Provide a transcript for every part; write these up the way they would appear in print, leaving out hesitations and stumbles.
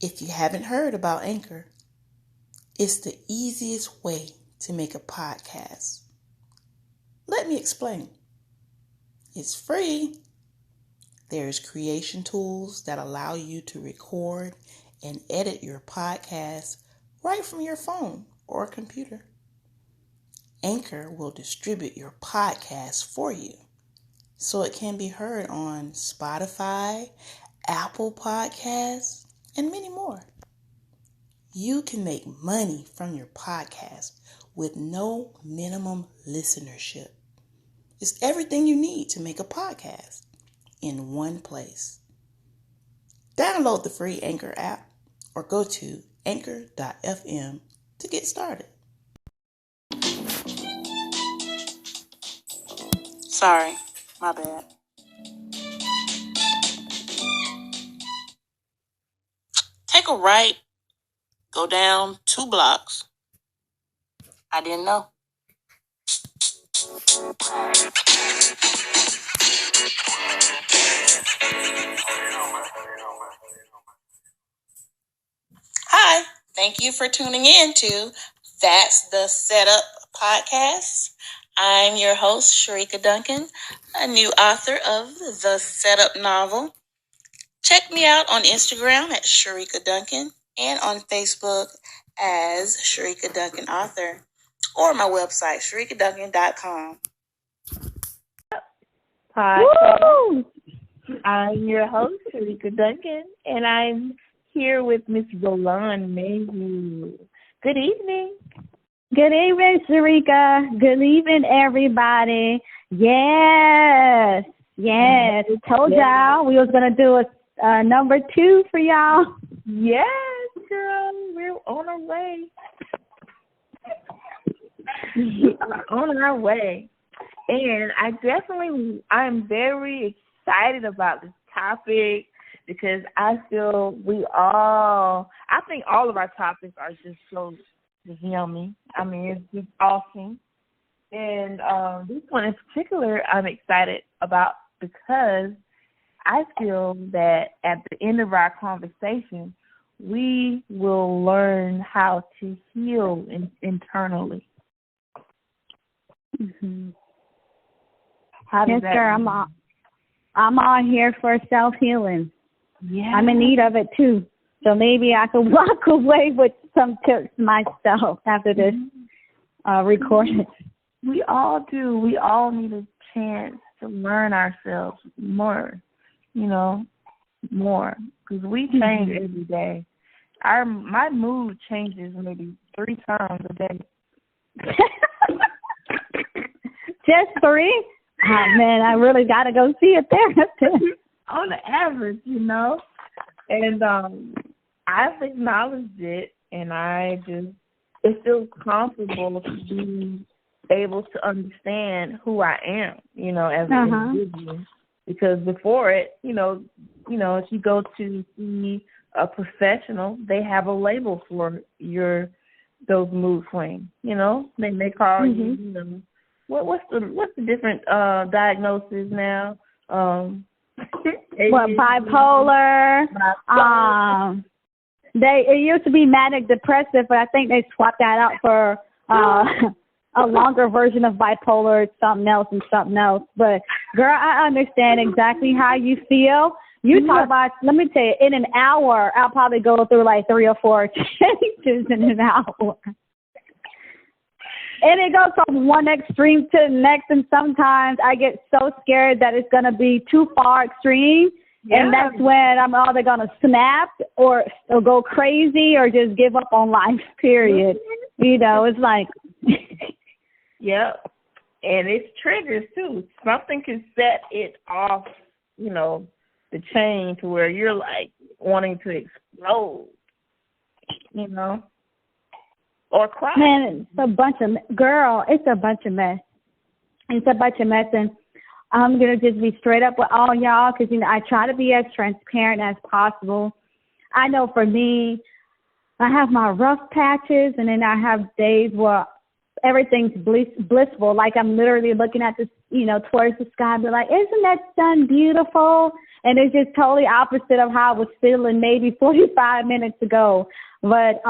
If you haven't heard about Anchor, it's the easiest way to make a podcast. Let me explain. It's free. There's creation tools that allow you to record and edit your podcast right from your phone or computer. Anchor will distribute your podcast for you so it can be heard on Spotify, Apple Podcasts, and many more. You can make money from your podcast with no minimum listenership. It's everything you need to make a podcast in one place. Download the free Anchor app or go to anchor.fm to get started. Sorry, my bad. Take a right, go down 2 blocks. I didn't know. Hi, thank you for tuning in to That's the Setup podcast. I'm your host, Sharika Duncan, a new author of the Setup novel. Check me out on Instagram at Sharika Duncan and on Facebook as Sharika Duncan Author or my website, sharikaduncan.com. Podcast. I'm your host, Sharika Duncan, and I'm here with Miss Roland Mayhew. Good evening. Good evening, Sharika. Good evening, everybody. Yes. Told y'all we was going to do a number 2 for y'all. Yes, girl. We're on our way. On our way. And I'm very excited about this topic because I feel I think all of our topics are just so yummy. I mean, it's just awesome. And this one in particular I'm excited about because I feel that at the end of our conversation, we will learn how to heal internally. Mm-hmm. Yes, girl, I'm all here for self-healing. Yeah. I'm in need of it, too. So maybe I could walk away with some tips myself after this recording. We all do. We all need a chance to learn ourselves more, more. Because we change every day. My mood changes maybe 3 times a day. Just 3? Oh, man, I really got to go see a therapist. On the average, And I've acknowledged it, and it feels comfortable to be able to understand who I am, as an individual. Because before it, if you go to see a professional, they have a label for those mood swings, They call you, what's the different diagnosis now? Bipolar. It used to be manic depressive, but I think they swapped that out for a longer version of bipolar, something else. But girl, I understand exactly how you feel. You talk about, let me tell you, in an hour, I'll probably go through like 3 or 4 changes in an hour. And it goes from one extreme to the next, and sometimes I get so scared that it's going to be too far extreme, and that's when I'm either going to snap or go crazy or just give up on life, period. It's like... Yep. And it's triggers, too. Something can set it off, the chain to where you're, like, wanting to explode, Or cry. Man, it's a bunch of mess. It's a bunch of mess. And I'm going to just be straight up with all y'all because, I try to be as transparent as possible. I know for me, I have my rough patches, and then I have days where everything's blissful. Like I'm literally looking at this, towards the sky and be like, isn't that sun beautiful? And it's just totally opposite of how I was feeling maybe 45 minutes ago. But,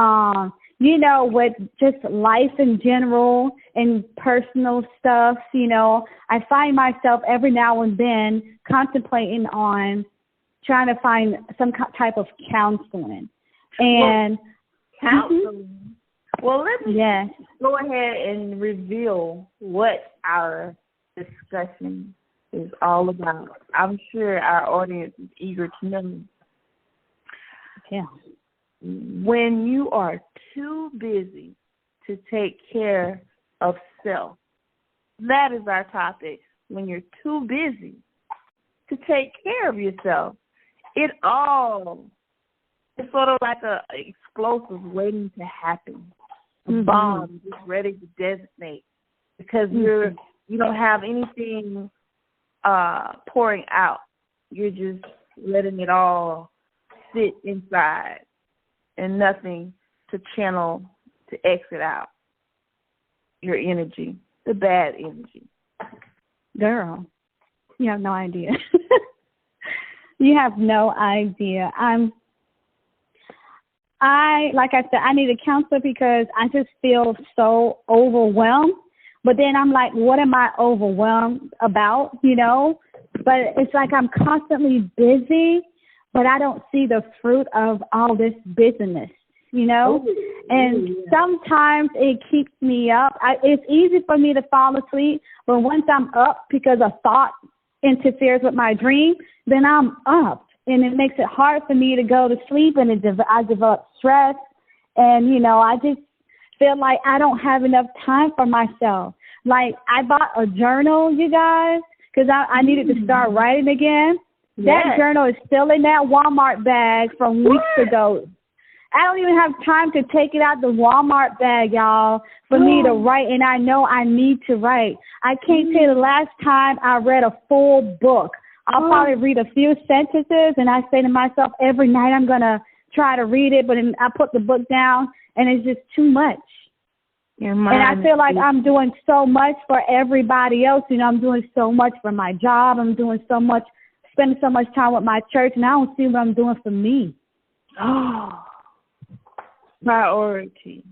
you know, with just life in general and personal stuff, you know, I find myself every now and then contemplating on trying to find some type of counseling. And counseling. Well, let me go ahead and reveal what our discussion is all about. I'm sure our audience is eager to know. Yeah. When you are too busy to take care of self, that is our topic. When you're too busy to take care of yourself, it's sort of like a explosive waiting to happen. A bomb just ready to detonate because you don't have anything pouring out. You're just letting it all sit inside and nothing to channel to exit out your energy, the bad energy. Girl, you have no idea. You have no idea. Like I said, I need a counselor because I just feel so overwhelmed. But then I'm like, what am I overwhelmed about, you know? But it's like I'm constantly busy, but I don't see the fruit of all this busyness, you know? And sometimes it keeps me up. It's easy for me to fall asleep, but once I'm up because a thought interferes with my dream, then I'm up. And it makes it hard for me to go to sleep, and I develop stress. And, you know, I just feel like I don't have enough time for myself. Like, I bought a journal, you guys, because I needed to start writing again. Yes. That journal is still in that Walmart bag from weeks ago. I don't even have time to take it out the Walmart bag, y'all, for me to write, and I know I need to write. I can't tell you the last time I read a full book. I'll probably read a few sentences, and I say to myself every night I'm going to try to read it, but then I put the book down, and it's just too much. And I feel like I'm doing so much for everybody else. You know, I'm doing so much for my job. I'm doing so much, spending so much time with my church, and I don't see what I'm doing for me. Oh, priority.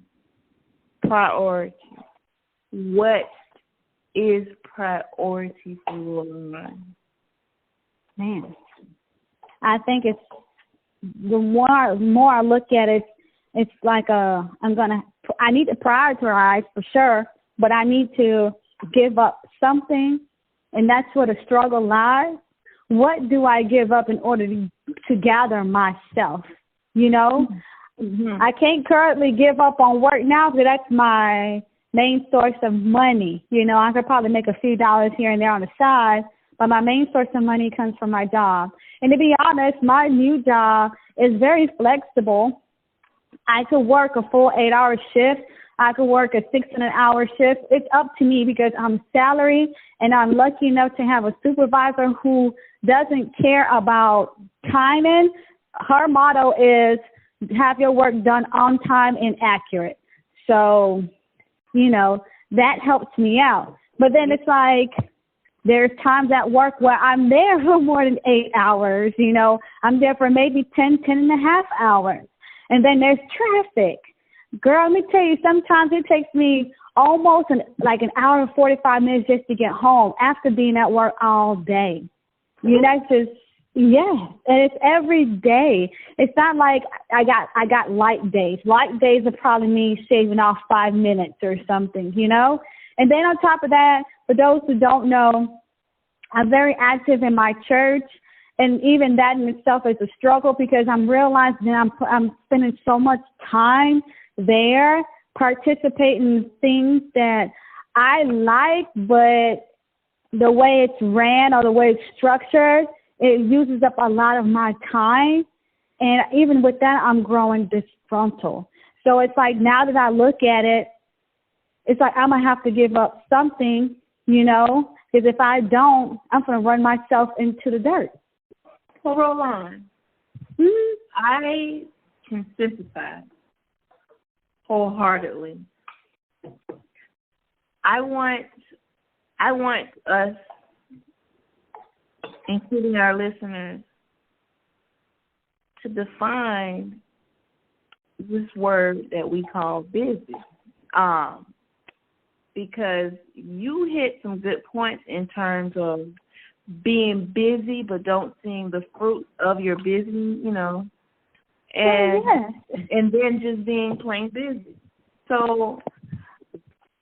What is priority for you? Man, I think it's the more I look at it, it's like I need to prioritize for sure, but I need to give up something, and that's where the struggle lies. What do I give up in order to gather myself? You know, I can't currently give up on work now because that's my main source of money. You know, I could probably make a few dollars here and there on the side, but my main source of money comes from my job. And to be honest, my new job is very flexible. I could work a full 8-hour shift. I could work a 6-hour shift. It's up to me because I'm salary, and I'm lucky enough to have a supervisor who doesn't care about timing. Her motto is have your work done on time and accurate. So, you know, that helps me out. But then it's like there's times at work where I'm there for more than 8 hours. You know, I'm there for maybe 10 and a half hours. And then there's traffic. Girl, let me tell you, sometimes it takes me almost an hour and 45 minutes just to get home after being at work all day. You know, that's just, yeah. And it's every day. It's not like I got light days. Light days are probably me shaving off 5 minutes or something, you know. And then on top of that, for those who don't know, I'm very active in my church. And even that in itself is a struggle because I'm realizing that I'm spending so much time there participating in things that I like, but the way it's ran or the way it's structured, it uses up a lot of my time. And even with that, I'm growing disgruntled. So it's like now that I look at it, it's like I'm going to have to give up something, you know, because if I don't, I'm going to run myself into the dirt. Well, roll on. I can sympathize wholeheartedly. I want us, including our listeners, to define this word that we call busy, because you hit some good points in terms of being busy but don't seeing the fruit of your busy, and then just being plain busy. So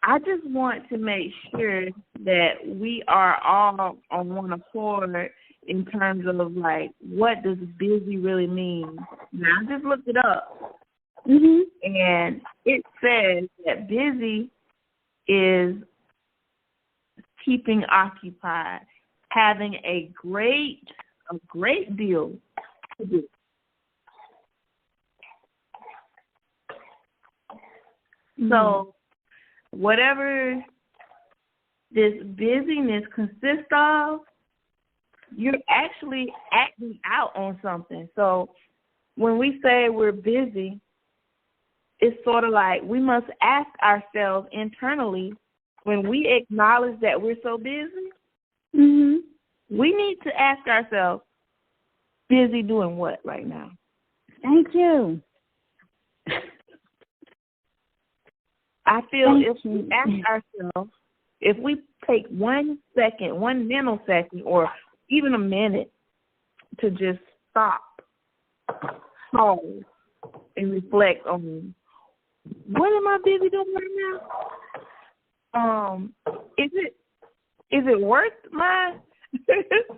I just want to make sure that we are all on one accord in terms of, like, what does busy really mean? Now, I just looked it up, and it says that busy is keeping occupied, having a great deal to do. So whatever this busyness consists of, you're actually acting out on something. So when we say we're busy, it's sort of like we must ask ourselves internally, when we acknowledge that we're so busy, we need to ask ourselves, busy doing what right now? Thank you. I feel if we ask ourselves, if we take 1 second, 1 nanosecond, or even a minute to just stop, pause, and reflect on, what am I busy doing right now? Is it worth my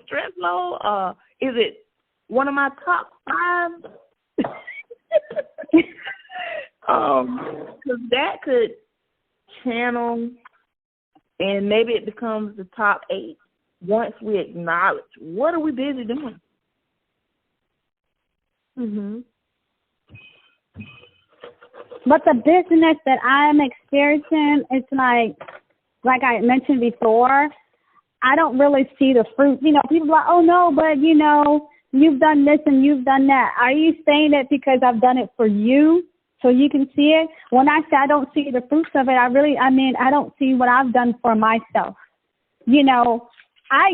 stress load? Is it one of my top 5? Because that could channel, and maybe it becomes the top 8 once we acknowledge, what are we busy doing? But the business that I'm experiencing, it's like I mentioned before, I don't really see the fruit. People are like, oh no, but you've done this and you've done that. Are you saying that because I've done it for you so you can see it? When I say I don't see the fruits of it, I don't see what I've done for myself. I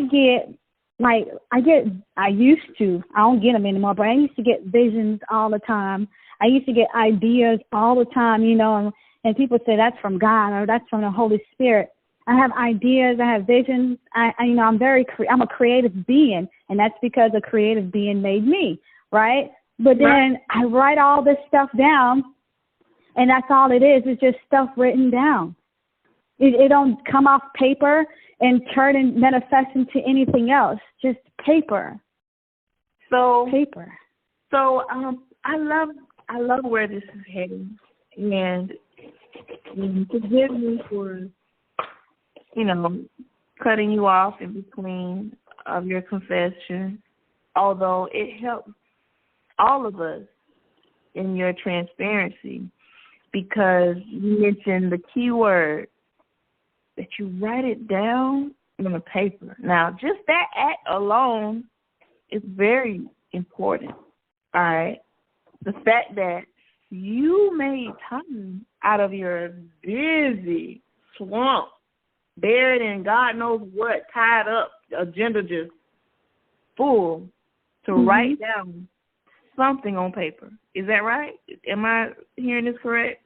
used to, I don't get them anymore, but I used to get visions all the time. I used to get ideas all the time, and people say that's from God or that's from the Holy Spirit. I have ideas, I have visions. I'm a creative being, and that's because a creative being made me, right? But then I write all this stuff down, and that's all it is. It's just stuff written down. It don't come off paper and turn and manifest into anything else. Just paper. Paper. So I love where this is heading, and forgive me for cutting you off in between of your confession, although it helps all of us in your transparency, because you mentioned the key word that you write it down on a paper. Now, just that act alone is very important, all right? The fact that you made time out of your busy swamp, buried in God knows what, tied up, agenda just full, to write down something on paper. Is that right? Am I hearing this correct?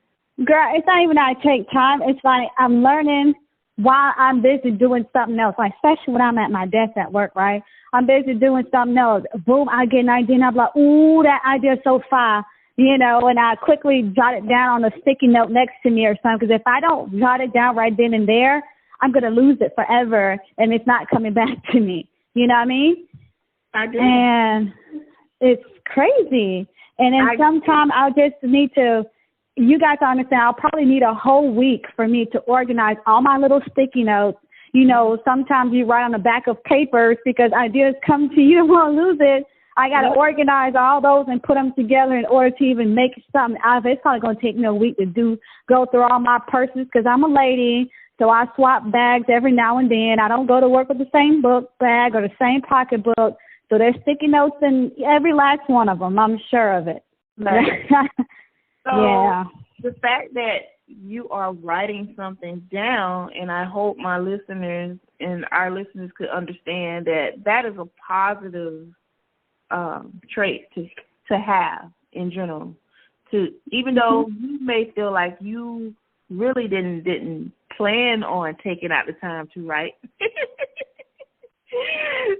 Girl, it's not even that I take time. It's like I'm learning while I'm busy doing something else, like especially when I'm at my desk at work, right? I'm busy doing something else. Boom, I get an idea, and I'm like, ooh, that idea is so fire, and I quickly jot it down on a sticky note next to me or something, because if I don't jot it down right then and there, I'm going to lose it forever, and it's not coming back to me. You know what I mean? I do. And it's crazy. And then sometimes I'll just need to, you guys understand, I'll probably need a whole week for me to organize all my little sticky notes. Sometimes you write on the back of papers because ideas come to you and won't lose it. I got to organize all those and put them together in order to even make something out of it. It's probably going to take me a week to go through all my purses, because I'm a lady. So I swap bags every now and then. I don't go to work with the same book bag or the same pocketbook. So there's sticky notes in every last one of them. I'm sure of it. Right. Yeah. The fact that you are writing something down, and I hope my listeners and our listeners could understand that is a positive trait to to have in general. To even though you may feel like you really didn't plan on taking out the time to write,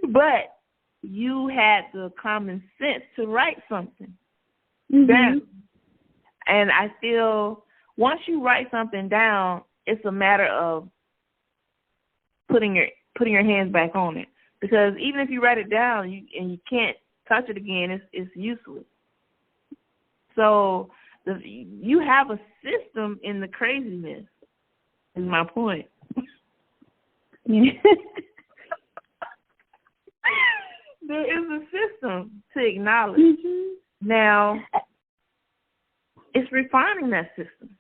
but you had the common sense to write something down. And I feel once you write something down, it's a matter of putting your hands back on it. Because even if you write it down and you can't touch it again, it's useless. So you have a system in the craziness, is my point. There is a system to acknowledge. Now, it's refining that system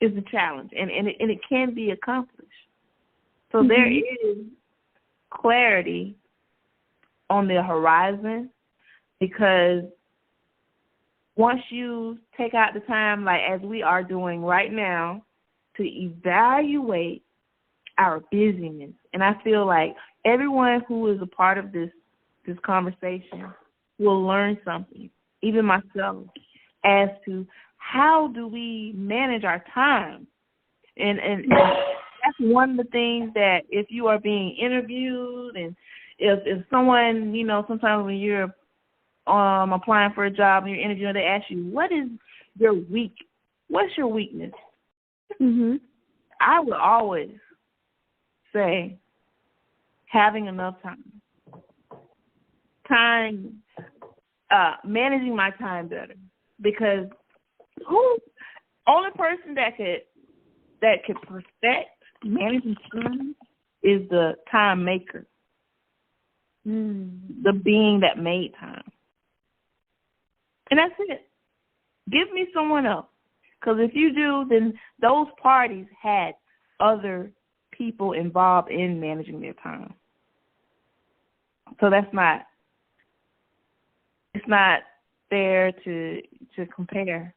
is the challenge, and it can be accomplished. So there is clarity on the horizon, because once you take out the time, like as we are doing right now, to evaluate our busyness, and I feel like everyone who is a part of this conversation will learn something, even myself, as to how do we manage our time. And that's one of the things that if you are being interviewed, and if someone, sometimes when you're applying for a job and you're interviewing, they ask you, what's your weakness? I would always say having enough time, managing my time better, because only person that could perfect managing time is the time maker, the being that made time. And that's it. Give me someone else. Because if you do, then those parties had other people involved in managing their time. So it's not fair to compare.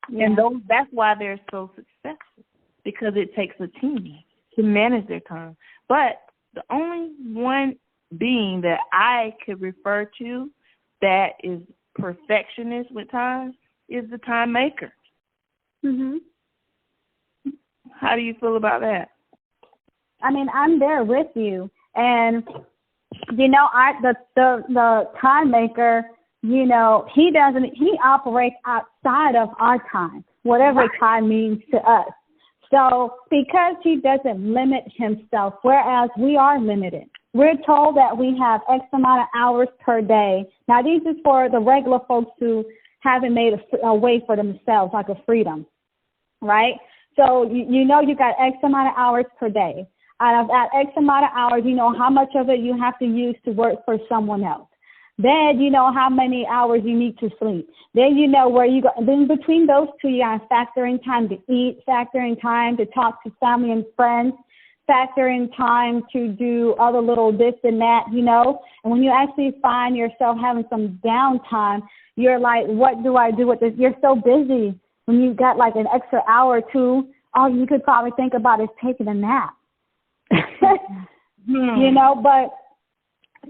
Yeah. And that's why they're so successful, because it takes a team to manage their time. But the only one being that I could refer to that is perfectionist with time is the time maker. How do you feel about that? I mean, I'm there with you, and the time maker, he operates outside of our time, whatever time means to us. So because he doesn't limit himself, whereas we are limited. We're told that we have X amount of hours per day. Now, these is for the regular folks who haven't made a way for themselves, like a freedom, right? So you got X amount of hours per day. Out of that X amount of hours, you know how much of it you have to use to work for someone else. Then you know how many hours you need to sleep. Then you know where you go. Then between those two, you got to factor in time to eat, factor in time to talk to family and friends, factor in time to do other little this and that, And when you actually find yourself having some downtime, you're like, what do I do with this? You're so busy. When you got like an extra hour or two, all you could probably think about is taking a nap. But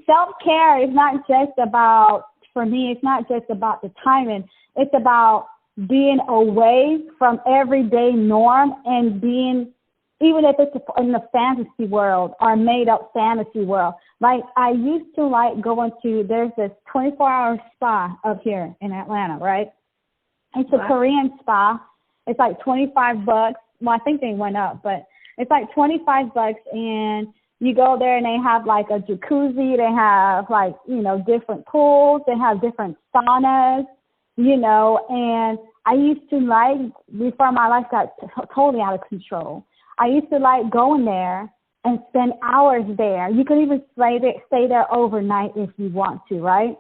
self-care is not just about, for me, it's not just about the timing. It's about being away from everyday norm and being, even if it's in the fantasy world or made-up fantasy world. Like, I used to like going to, there's this 24-hour spa up here in Atlanta, right? It's a Korean spa. It's like $25. Well, I think they went up, but it's like $25, and you go there and they have like a jacuzzi. They have like, different pools. They have different saunas, and I used to like, before my life got totally out of control, I used to like going there and spend hours there. You could even stay there overnight if you want to, right?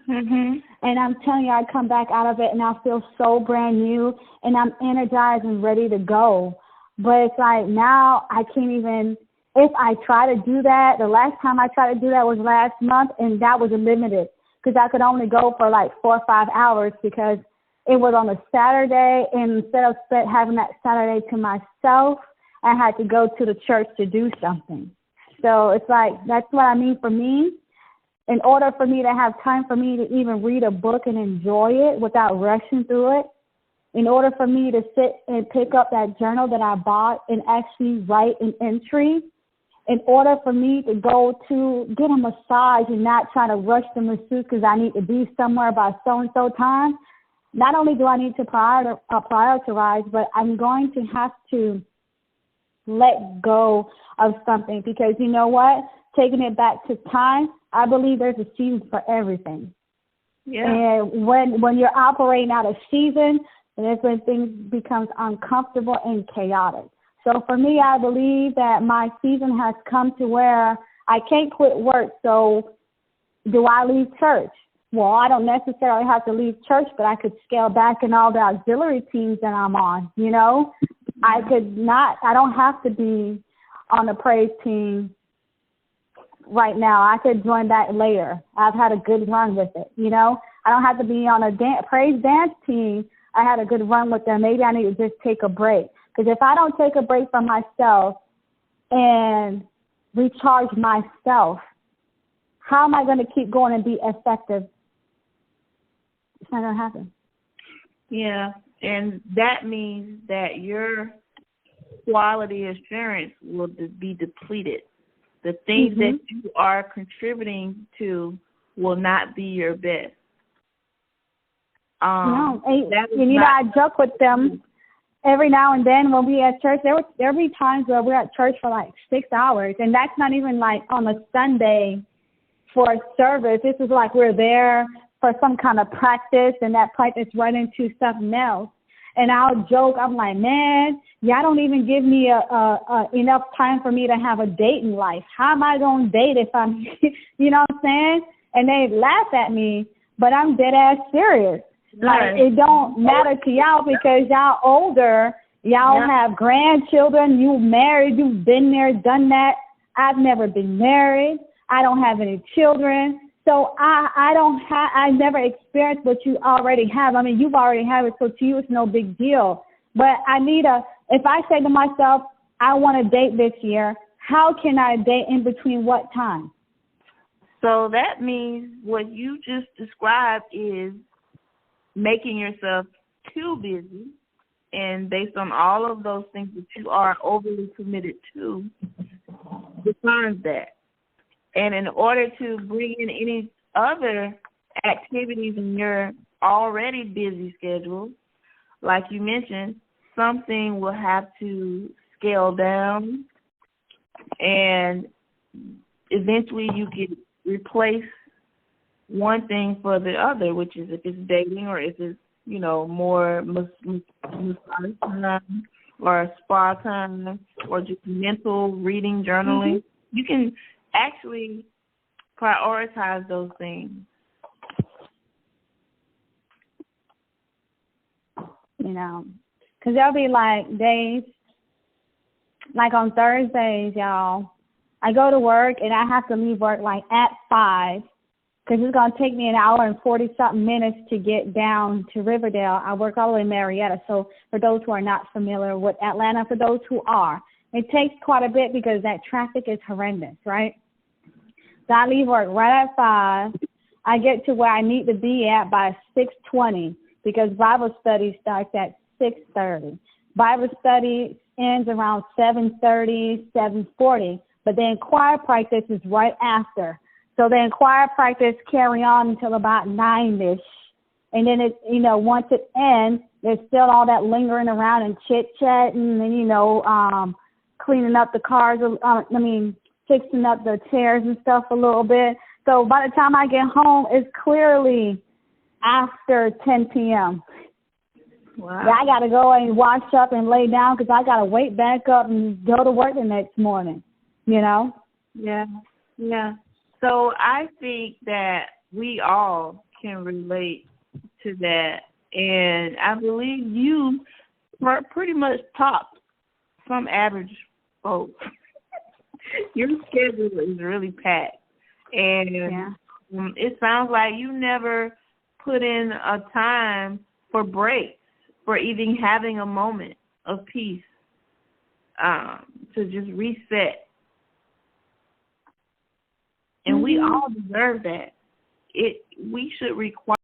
And I'm telling you, I come back out of it and I feel so brand new and I'm energized and ready to go. But it's like now I can't even, if I try to do that, the last time I tried to do that was last month, and that was limited because I could only go for like 4 or 5 hours because it was on a Saturday, and instead of having that Saturday to myself, I had to go to the church to do something. So it's like, that's what I mean for me. in order for me to have time for me to even read a book and enjoy it without rushing through it, in order for me to sit and pick up that journal that I bought and actually write an entry, in order for me to go to get a massage and not try to rush the masseuse because I need to be somewhere by so-and-so time, not only do I need to prioritize, but I'm going to have to let go of something because you know what? Taking it back to time, I believe there's a season for everything. Yeah. And when you're operating out of season, that's when things becomes uncomfortable and chaotic. So for me, I believe that my season has come to where I can't quit work. So do I leave church? Well, I don't necessarily have to leave church, but I could scale back in all the auxiliary teams that I'm on, you know? I don't have to be on the praise team right now. I could join that later. I've had a good run with it, you know? I don't have to be on a praise dance team. I had a good run with them. Maybe I need to just take a break. Because if I don't take a break from myself and recharge myself, how am I going to keep going and be effective? It's not going to happen. Yeah, and that means that your quality assurance will be depleted. The things that you are contributing to will not be your best. No, and I joke with them every now and then when we at church. There be times where we're at church for like 6 hours, and that's not even like on a Sunday for a service. This is like we're there for some kind of practice, and that practice right into something else. And I'll joke, I'm like, man, y'all don't even give me enough time for me to have a dating life. How am I going to date if I'm, you know what I'm saying? And they laugh at me, but I'm dead ass serious. Like, it don't matter to y'all because y'all older, y'all have grandchildren, you married, you've been there, done that. I've never been married. I don't have any children. So I never experienced what you already have. I mean, you've already have it, so to you it's no big deal. But if I say to myself, I want to date this year, how can I date in between what time? So that means what you just described is making yourself too busy, and based on all of those things that you are overly committed to, defines that. And in order to bring in any other activities in your already busy schedule, like you mentioned, something will have to scale down, and eventually you can replace one thing for the other, which is if it's dating or if it's, more massage time or spa time or just mental reading, journaling. You can actually prioritize those things. Because there'll be like days, like on Thursdays, y'all, I go to work and I have to leave work like at 5 because it's going to take me an hour and 40-something minutes to get down to Riverdale. I work all the way in Marietta, so for those who are not familiar with Atlanta, for those who are, it takes quite a bit because that traffic is horrendous, right? So I leave work right at 5. I get to where I need to be at by 6:20 because Bible study starts at 6:30. Bible study ends around 7:30, 7:40, but the choir practice is right after. So the choir practice carry on until about 9-ish. And then once it ends, there's still all that lingering around and chit-chatting and, cleaning up the cars, fixing up the chairs and stuff a little bit. So by the time I get home, it's clearly after 10 p.m. Wow. I got to go and wash up and lay down because I got to wake back up and go to work the next morning, Yeah. So I think that we all can relate to that. And I believe you pretty much topped some average folks. Your schedule is really packed. And it sounds like you never put in a time for breaks, for even having a moment of peace, to just reset. And we all deserve that. We should require